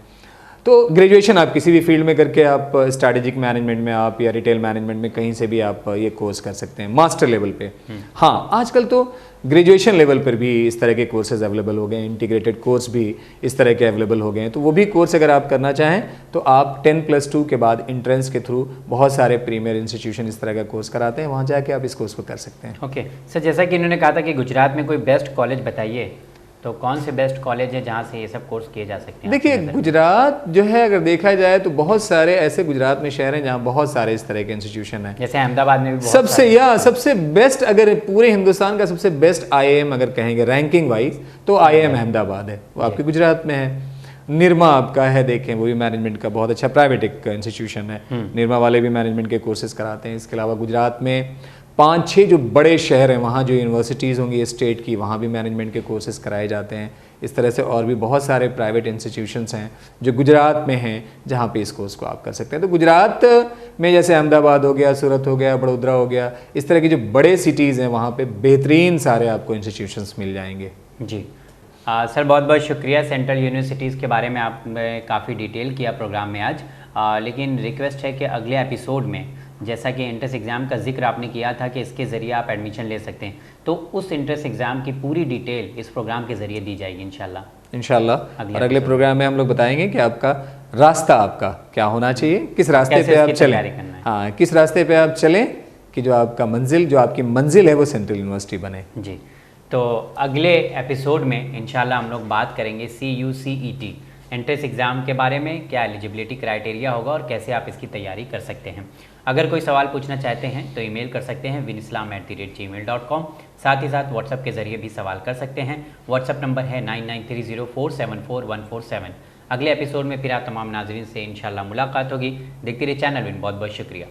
तो ग्रेजुएशन आप किसी भी फील्ड में करके आप स्ट्रैटेजिक मैनेजमेंट में आप या रिटेल मैनेजमेंट में कहीं से भी आप ये कोर्स कर सकते हैं मास्टर लेवल पे। हाँ, आजकल तो ग्रेजुएशन लेवल पर भी इस तरह के कोर्सेज अवेलेबल हो गए हैं, इंटीग्रेटेड कोर्स भी इस तरह के अवेलेबल हो गए हैं। तो वो भी कोर्स अगर आप करना चाहें तो आप 10+2 के बाद इंट्रेंस के थ्रू बहुत सारे प्रीमियर इंस्टीट्यूशन इस तरह का कोर्स कराते हैं, वहाँ जाके आप इस कोर्स को कर सकते हैं। ओके सर, जैसा कि इन्होंने कहा था कि गुजरात में कोई बेस्ट कॉलेज बताइए, तो कौन से बेस्ट कॉलेज है जहाँ से ये सब कोर्स किए जा सकते हैं? देखिए, गुजरात जो है अगर देखा जाए तो बहुत सारे ऐसे गुजरात में शहर हैं जहाँ बहुत सारे इस तरह के इंस्टीट्यूशन हैं। जैसे अहमदाबाद में भी सबसे बेस्ट, अगर पूरे हिंदुस्तान का सबसे बेस्ट आईआईएम अगर कहेंगे रैंकिंग वाइज तो आईआईएम अहमदाबाद है, वो आपके गुजरात में है। निरमा आपका है, देखें वो भी मैनेजमेंट का बहुत अच्छा प्राइवेट एक इंस्टीट्यूशन है। निरमा वाले भी मैनेजमेंट के कोर्सेज कराते हैं। इसके अलावा गुजरात में 5-6 जो बड़े शहर हैं वहाँ जो यूनिवर्सिटीज़ होंगी स्टेट की, वहाँ भी मैनेजमेंट के कोर्सेज कराए जाते हैं। इस तरह से और भी बहुत सारे प्राइवेट इंस्टीट्यूशंस हैं जो गुजरात में हैं जहाँ पे इस कोर्स को आप कर सकते हैं। तो गुजरात में जैसे अहमदाबाद हो गया, सूरत हो गया, बड़ोदरा हो गया, इस तरह की जो बड़े सिटीज़ हैं वहाँ पे बेहतरीन सारे आपको इंस्टीट्यूशंस मिल जाएंगे। जी सर, बहुत बहुत शुक्रिया। सेंट्रल यूनिवर्सिटीज़ के बारे में आपने काफ़ी डिटेल किया प्रोग्राम में आज, लेकिन रिक्वेस्ट है कि अगले एपिसोड में, जैसा कि एंट्रेंस एग्ज़ाम का जिक्र आपने किया था कि इसके ज़रिए आप एडमिशन ले सकते हैं, तो उस एंट्रेंस एग्ज़ाम की पूरी डिटेल इस प्रोग्राम के ज़रिए दी जाएगी इंशाल्लाह। और अगले प्रोग्राम में हम लोग बताएंगे कि आपका रास्ता आपका क्या होना चाहिए, किस रास्ते पे आप चलें। हाँ, किस रास्ते पे आप चलें कि जो आपका मंजिल, जो आपकी मंजिल है वो सेंट्रल यूनिवर्सिटी बने। जी, तो अगले एपिसोड में इंशाल्लाह हम लोग बात करेंगे CUCET एंट्रेंस एग्ज़ाम के बारे में, क्या एलिजिबिलिटी क्राइटेरिया होगा और कैसे आप इसकी तैयारी कर सकते हैं। अगर कोई सवाल पूछना चाहते हैं तो ईमेल कर सकते हैं vinislam@gmail.com। साथ ही साथ व्हाट्सएप के ज़रिए भी सवाल कर सकते हैं। व्हाट्सएप नंबर है 9930474147। अगले एपिसोड में फिर आप तमाम नाजरीन से इंशाल्लाह मुलाकात होगी। देखते रहिए चैनल विन। बहुत बहुत शुक्रिया।